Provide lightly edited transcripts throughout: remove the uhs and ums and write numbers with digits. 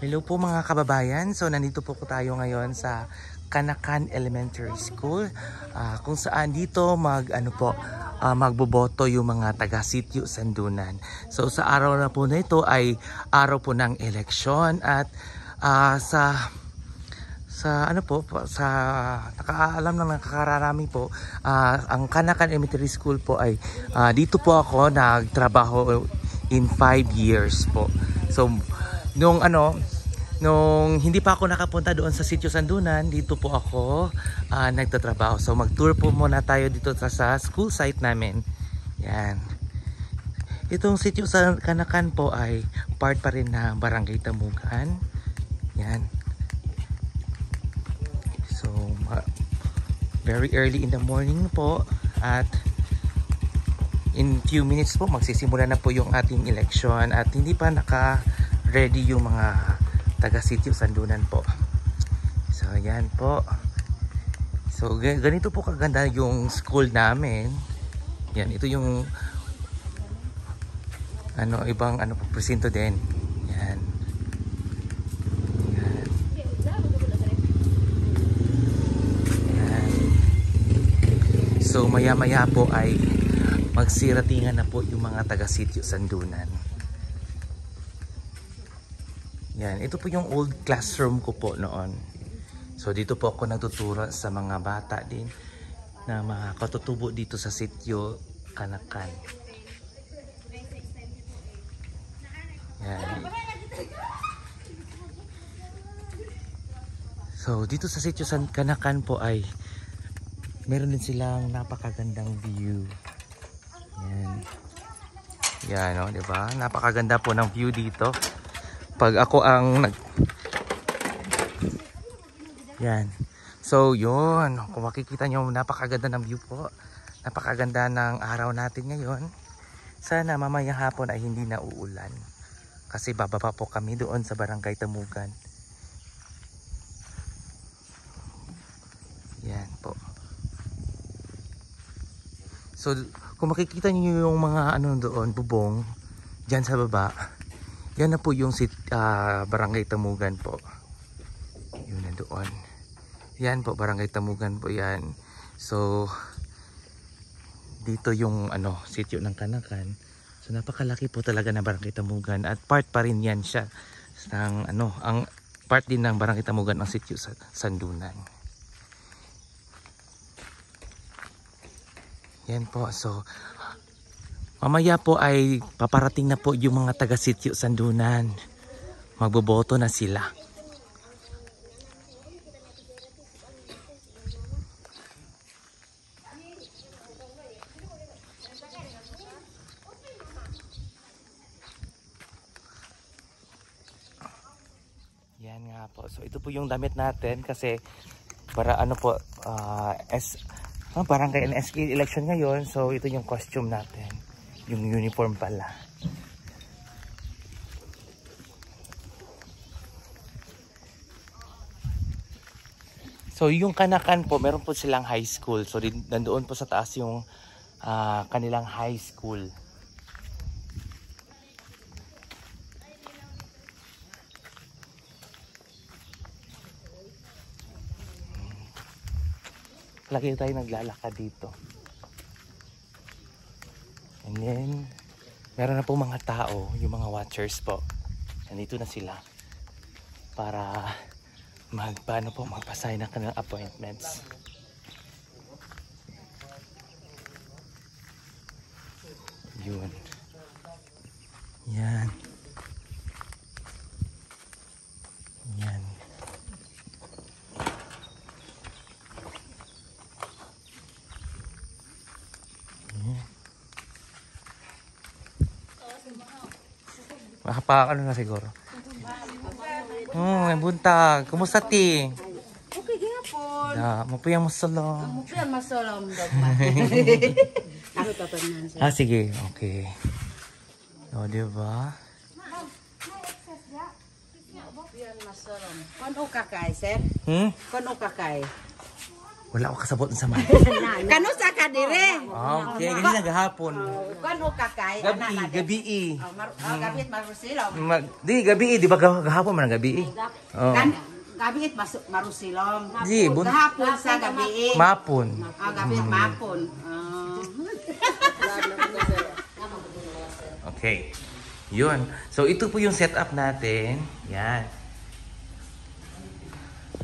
Hello po mga kababayan. So nandito po tayo ngayon sa Canacan Elementary School kung saan dito magboboto yung mga taga-sitio Sandunan. So sa araw na po na ito ay araw po ng eleksyon at sa nakaalam ng nakakararami po, ang Canacan Elementary School po ay dito po ako nagtrabaho in 5 years po. So nung hindi pa ako nakapunta doon sa sitio Sandunan, dito po ako nagtatrabaho. So mag-tour po muna tayo dito sa school site namin. Yan. Itong sitio sa Canacan po ay part pa rin ng Barangay Tamugan. Yan. So very early in the morning po at in few minutes po magsisimula na po yung ating election at hindi pa naka-ready yung mga taga-sitio Sandunan po. So yan po. So ganito po kaganda yung school namin. Yan, ito yung ibang po presinto din. Yan. Yan. Yan. So maya-maya po ay magsiratingan na po yung mga taga-sitio Sandunan. Yan, ito po yung old classroom ko po noon. So dito po ako nagtuturo sa mga bata din na mga katutubo dito sa sitio Canacan. Yan. So dito sa sitio Canacan po ay meron din silang napakagandang view. Yan. Yan, no, 'di ba? Napakaganda po ng view dito. Pag ako ang yan. So yun, kung makikita nyo, napakaganda ng view po. Napakaganda ng araw natin ngayon. Sana mamaya hapon ay hindi na uulan. Kasi bababa po kami doon sa Barangay Tamugan. Yan po. So kung makikita nyo yung mga doon, bubong dyan sa baba, yan na po yung Barangay Tamugan po. Yun na doon. Yan po, Barangay Tamugan po yan. So, dito yung sitio ng Canacan. So, napakalaki po talaga na Barangay Tamugan. At part pa rin yan siya. Ang part din ng Barangay Tamugan ang sitio sa Sandunan. Yan po. So, mamaya po ay paparating na po yung mga taga-sitio Sandunan. Magboboto na sila. Yan nga po. So ito po yung damit natin kasi para barangay NSK election ngayon. So ito yung costume natin. Yung uniform pala. So yung Canacan po, meron po silang high school. So nandoon po sa taas yung kanilang high school. Lagi tayo naglalakad dito. And then, meron na po mga tao, yung mga watchers po. Nandito na sila para magpasign ng kanilang appointments. Yun. Yan. Yan. Na siguro. May buntag. Kumusta ti? Okay, gihapon. Mapuyang masalom. Mapuyang masalom, dogma. Ako tapanan siya. Sige. Okay. O, diba? Mapuyang masalom. Kono kakay, sir? Kono kakay? Wala ako kasabot sa man. Kano sa ka dire? Okay, ganyan na gahapon. Kano ka kay Gabi. gabi at marusilom. Di ba gahapon man ang gabi? Oh. Gabi at marusilom. Di, Gahapon sa gabi. Mapon. Gabi at mapon. Okay. Yun. So, ito po yung setup natin. Yan.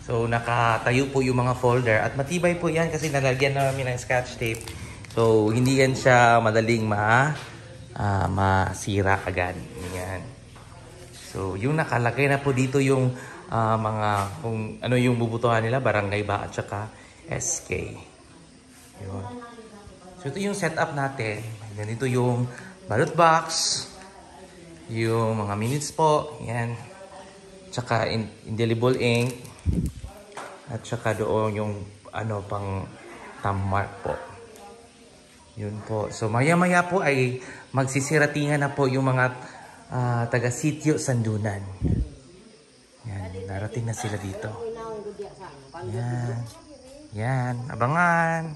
So, nakatayo po yung mga folder. At matibay po yan kasi nalagyan namin ng scotch tape. So, hindi yan siya madaling masira agad. Yan. So, yung nakalagay na po dito yung mga, kung ano yung bubutuhan nila, barangay ba at saka SK. Yun. So, ito yung setup natin. Ganito yung ballot box, yung mga minutes po, yan. Tsaka indelible ink. At saka doon yung ano pang thumb mark po. Yun po. So maya-maya po ay magsisiratingan na po yung mga taga-sitio Sandunan. Yan, narating na sila dito. Yan. Yan, abangan.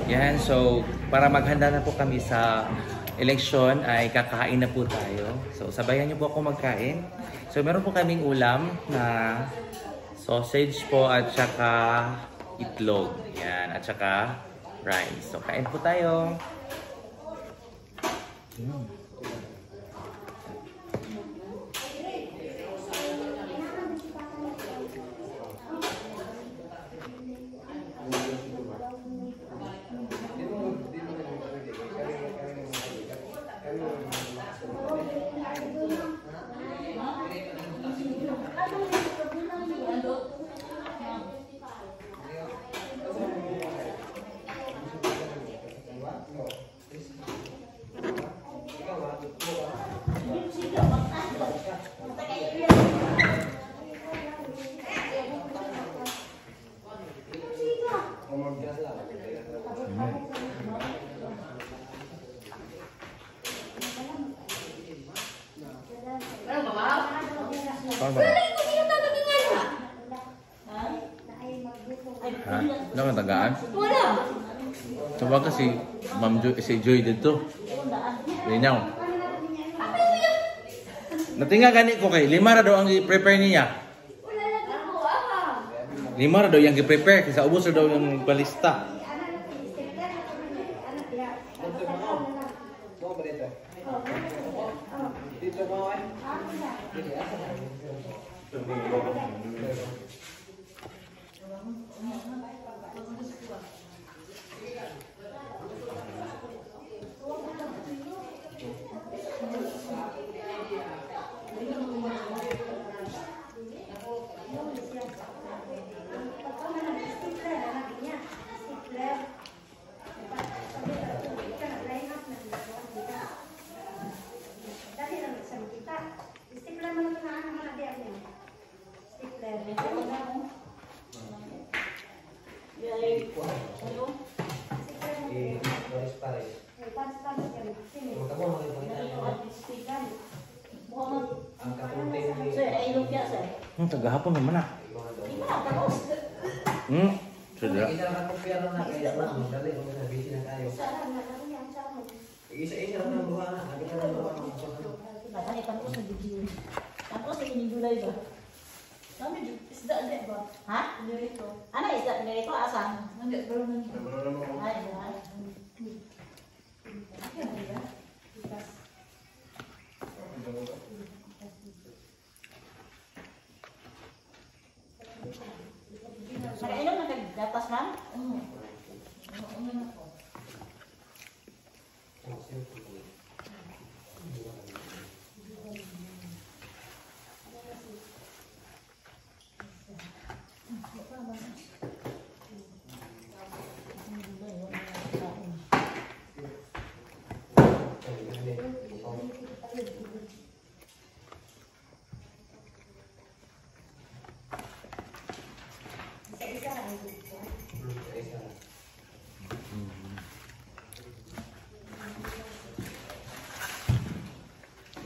Yan, so para maghanda na po kami sa eleksyon ay kakain na po tayo. So sabayan niyo po ako magkain. So meron po kaming ulam na sausage po at saka itlog. Yan, at saka rice. So kain po tayo. Ha? Ano ang tagaan? Wala. Coba kasi Ma'am Joy, si Joy dito. Linyaw. Natinga gani ko kay lima ra daw ang i-prepare niya. Lima ra daw yang i-prepare kasi ubos ra daw yung palista. Tagahapon naman ah. Sudah. Tapos ini gulay ba? Kami isda din ba? Ha? Nirito. Ano isda nirito asan? Hindi ba naman? Ay, ay. Nakainom na kagatas man? Oo. Oo na po.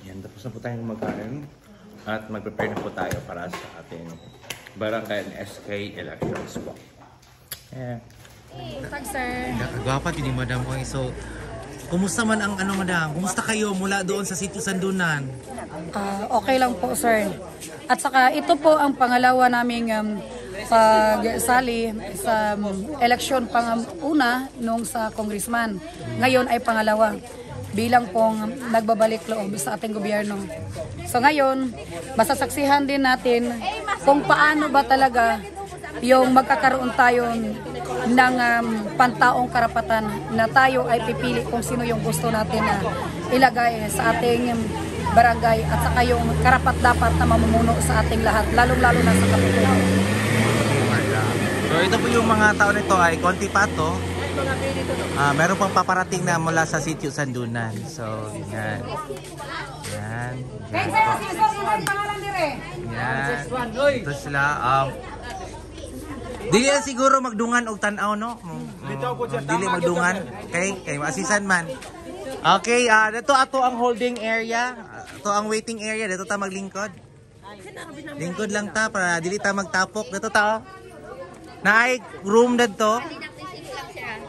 Yan, tapos na po tayong magkain at mag-prepare na po tayo para sa ating Barangay and SK elections po. Ayan. Tag, sir. Nakagwapat yun yung madam ko. So, kumusta man ang ano madam? Kumusta kayo mula doon sa Sitio Sandunan? Okay lang po, sir. At saka ito po ang pangalawa naming pagsali sa eleksyon pang-una nung sa congressman. Ngayon ay pangalawa bilang pong nagbabalik loob sa ating gobyerno. So ngayon, masasaksihan din natin kung paano ba talaga yung magkakaroon tayo ng pantaong karapatan na tayo ay pipili kung sino yung gusto natin na ilagay sa ating barangay at saka yung karapat-dapat na mamumuno sa ating lahat, lalong-lalo na sa Kapitolyo. So ito po yung mga tao nito ay konti pa to. Meron pang paparating na mula sa Sitio Sandunan. So, yan. Yan. Yan. Ito sila. Dili yan siguro magdungan og tanaw, no? Dili magdungan. Okay? Kay maasisan man. Okay, dito ato ang holding area. Ito ang waiting area. Dito ta maglingkod. Lingkod lang ta para dili ta magtapok. Dito ta. Naay room dito.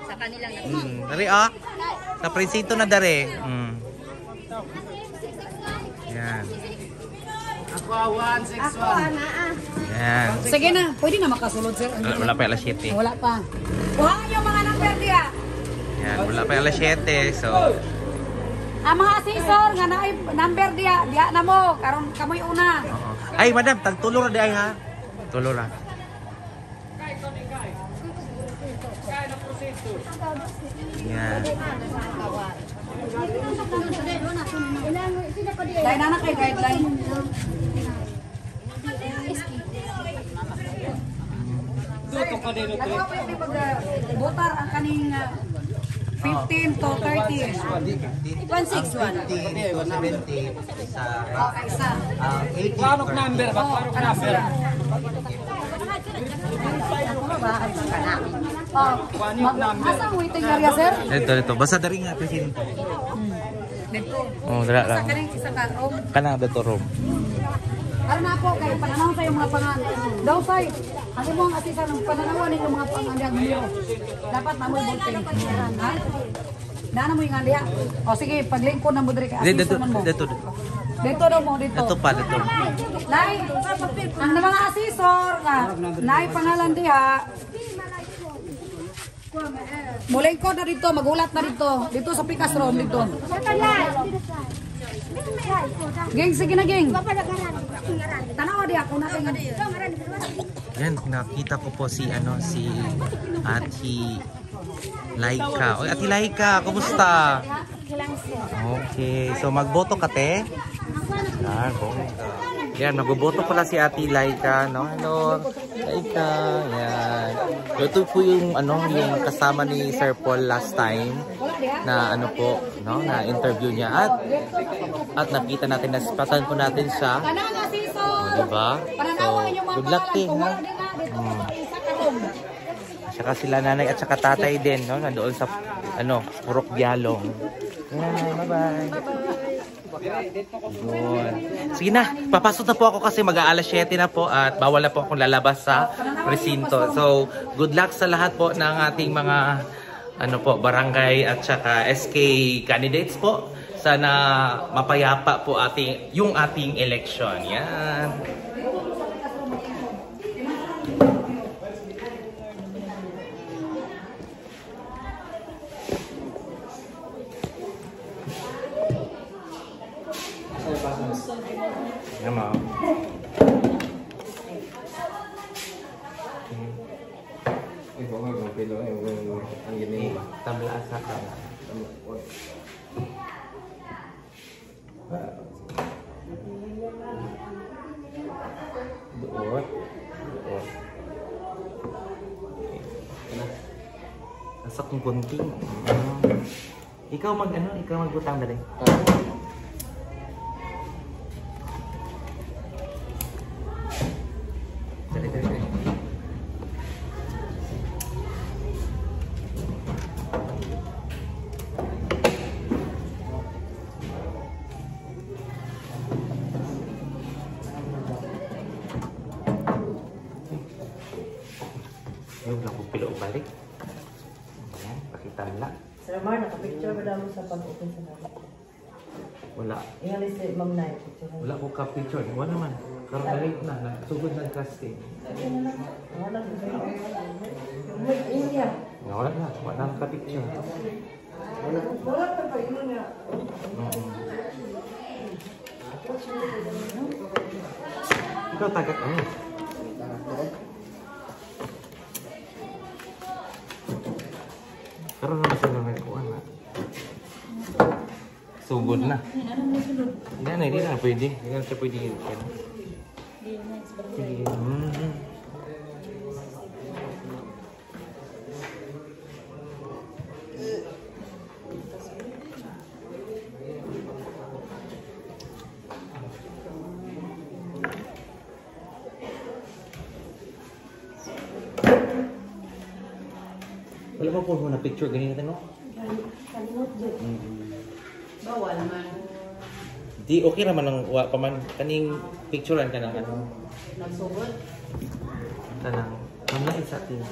Sa kanilang Dari sa presinto na dari. Yan. Ako 161. Yan. Sige na, pwede na makasulod, sir. Wala pa alas 7. Wala pa. Kuha yung mga number diya. Yan, wala pa alas 7. So, Ang mga asesor nga naay number diya na mo karon kamoy una. oo. Ay, madam, tagtulo ra di ay ha. Tulo ra. Yan. Dahil na kay guideline. Nagawa pa yung pag-votar ang kaning 15 to 30. 161. 15 to 70. Isa. Okay, isa. 80. Paanok number ba? Paanok number? Asang waiting area, sir? Ito. Basta dari nga, presidente. Dito. Oh, dala Sa lang. kaning isa ka room. Kana dito room. Ano na po kay pananaw sa mga pangan. Daw say, ang imong asisa ng pananawan ng mga pangan diya dapat mamoy bulletin. Ha? Nana mo yung andiya. O sige, paglingkod na mo diri kay asisa man mo. Dito. Dito daw mo dito. Ito pa, dito. Nay, ang mga asesor nga, nay pangalan diha. Mulingkod na dito, magulat na dito. Dito sa Pikas room dito. Geng, sige na geng. Tanaw di ako natin. Yan, nakita ko po si Ati Laika. Oy, Ati Laika, kumusta? Okay, so magboto ka te? Yan, yan, magboboto pala si Ati Laika, no? Hello, Laika. Yan. So, ito po yung yung kasama ni Sir Paul last time na na interview niya at nakita natin na spatan po natin siya. Diba? So, good luck team, ha? Saka sila nanay at saka tatay din, no? Nandoon sa Purok Bialong. Yeah, bye-bye. Good. Sige na, papasok na po ako kasi mag-aalas 7 na po at bawal na po akong lalabas sa presinto. So, good luck sa lahat po ng ating mga barangay at saka SK candidates po. Sana mapayapa po yung ating election. Yan. Yan mo. Ang gini tabla sa kanya. Doon. Nasa kong gunting. Ikaw magbutang dali. Dali. balik. Ayan, pakita lang. Sir Mar, nakapicture ba daw sa pag-open sa namin? Wala. Ingalis si Ma'am Nay. Picture Wala ko ka-picture. Wala man. Karong balik na. Sugod ng casting. Wala ko ba? Wait, India. Wala na. Wala na ka-picture. Wala ka ba? Ino nga. Ikaw tagat ano? Karoon na sila may kuwan na. Sugod na. Hindi na, hindi na pwede. Hindi na siya pwede yun. Sige. Wala pa po na picture ganyan no? Kalimot dyan. Bawal man. Di okay naman ang wa pa man kaning picturean ka ng ano. Nagsugod. Kanang mamlain sa atin.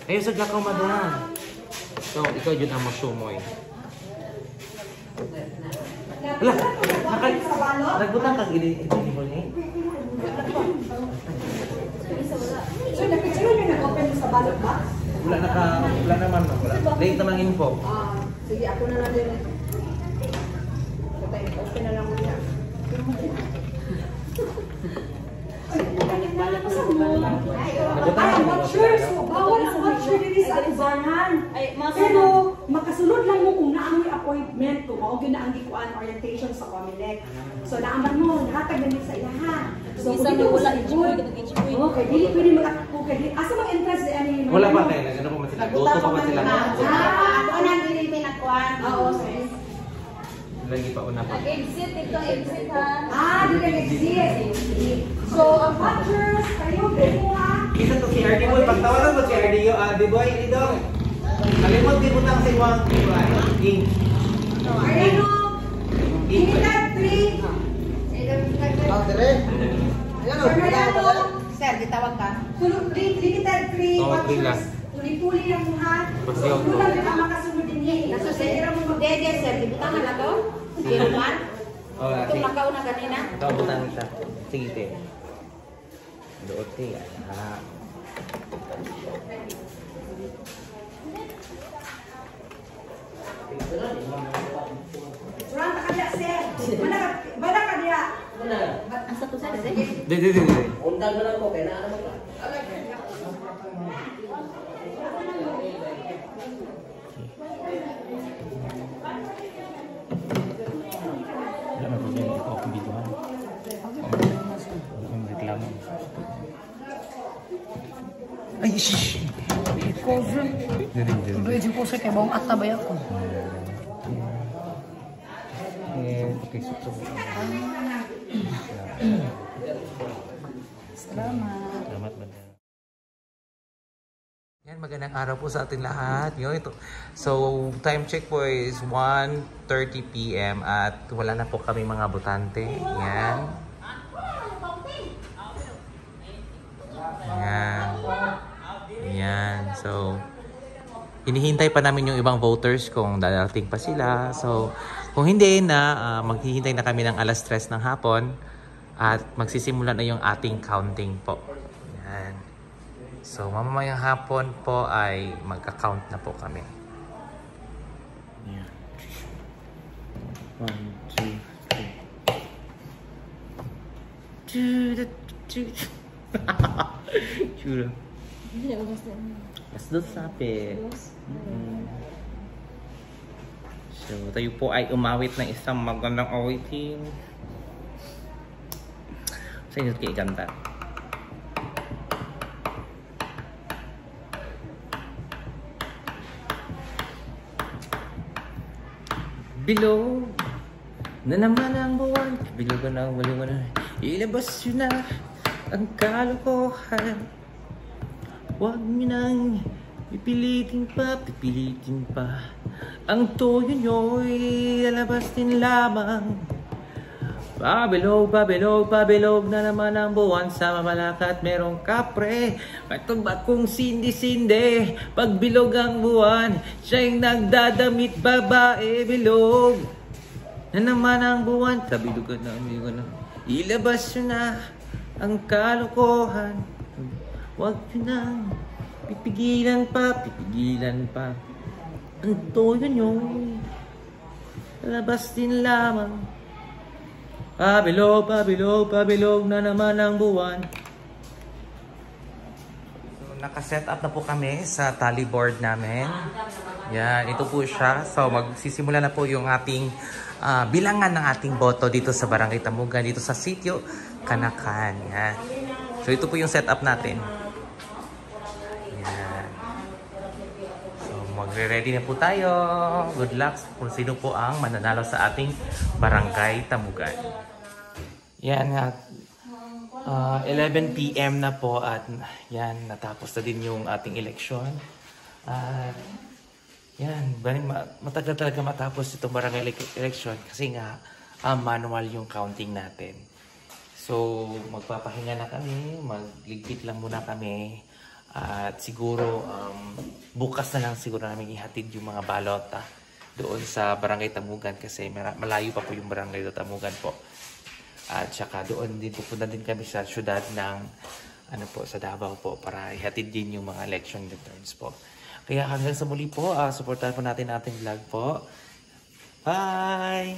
Ayun sa gakaw madan. So, ikaw yun ang masumoy. Wala! Nagbutang kang ini-ini eh. So, na-picture nyo nag-open sa ballot box? Wala naman. Wala. Late naman info. Sige, ako na lang din. Open na lang muna. Nagbutang Not sure, so bawal ang watcher diri sa ubanan. Pero makasunod lang mo kung naamoy appointment to mao gyud na ang gikuan orientation sa Comelec. So naaman mo hatag din sa ilaha. So Isa kung may wala sa ijiboy kada ijiboy. Okay, dili pwede mag-ako kay asa mang entrance di ani. Wala pa tayo. Ano pa man sila? Goto pa man sila. Ako na dili pinakuan. Oo, sige. Lagi pa una pa. Exit ito, exit ha. Di ka exist. So ang watchers kayo kumuha. Kita to si RD Boy. Pagtawanan mo si RD yo. RD Boy, dito. Kalimot di mo tang si Juan. King. Ayan o. Limited 3. Sir Mariano. Sir, gitawag ka. Limited 3 Oo, three lang. watchers. Tuli-tuli lang mo ha. Pagsiyaw to. Wala din ang makasunod din niya. Nasusira mo mag-dede, sir. Gibutangan na to. Giruman. Oh, Itong lakaw na ganina. Ikaw butang isa. Sige, te. Doon, te. Suranta ka diya, sir. Bala ka diya. Asa to sa Di. Undang na lang ko, kaya na naman ka. Wala na problema. Ito akong videohan. Wala akong reklamo. Ay, shish! Diri. Doon yung puso kay bawang atta ba yan ko? Okay, so. Salamat. Salamat, madam. Yan, magandang araw po sa atin lahat. So, time check po is 1:30 PM at wala na po kami mga botante. Yan. Yan. So, hinihintay pa namin yung ibang voters kung darating pa sila. So, kung hindi na, maghihintay na kami ng 3:00 ng hapon at magsisimula na yung ating counting po. Yan. So, mamamayang hapon po ay magka-count na po kami. Yan. 1, 2, 3. Chura. Mas doon sabi. So, tayo po ay umawit ng isang magandang awitin. Sa inyo kayo ganda. Bilog na naman ang buwan. Bilog na ang walungan. Ilabas yun na ang kalokohan. Huwag nyo nang Pipilitin pa. Ang toyo nyo'y lalabas din lamang. Pabilog na naman ang buwan sa mamalakat merong kapre. Matubak kong sindi-sindi, pagbilog ang buwan, siya'y nagdadamit babae bilog. Na naman ang buwan, kabilog na. Ilabas nyo na ang kalokohan. Huwag nyo nang pipigilan pa. Ang toyo nyo'y lalabas din lamang. Pabilog na naman ang buwan. So, nakaset up na po kami sa tally board namin. Yan, ito po siya. So, magsisimula na po yung ating bilangan ng ating boto dito sa Barangay Tamugan, dito sa Sitio Kanakan. Yan. So, ito po yung setup natin. Yan. So, magre-ready na po tayo. Good luck kung sino po ang mananalo sa ating Barangay Tamugan. Yan nga, 11 PM na po at yan, natapos na din yung ating eleksyon. Yan, matagal talaga matapos itong barangay election kasi nga manual yung counting natin. So, magpapahinga na kami, magligpit lang muna kami at siguro bukas na lang siguro namin ihatid yung mga balota doon sa Barangay Tamugan kasi malayo pa po yung Barangay Tamugan po. At saka doon din pupunta din kami sa syudad ng sa Davao po para ihatid din yung mga election returns po. Kaya hanggang sa muli po, supportahan po natin ating vlog po. Bye!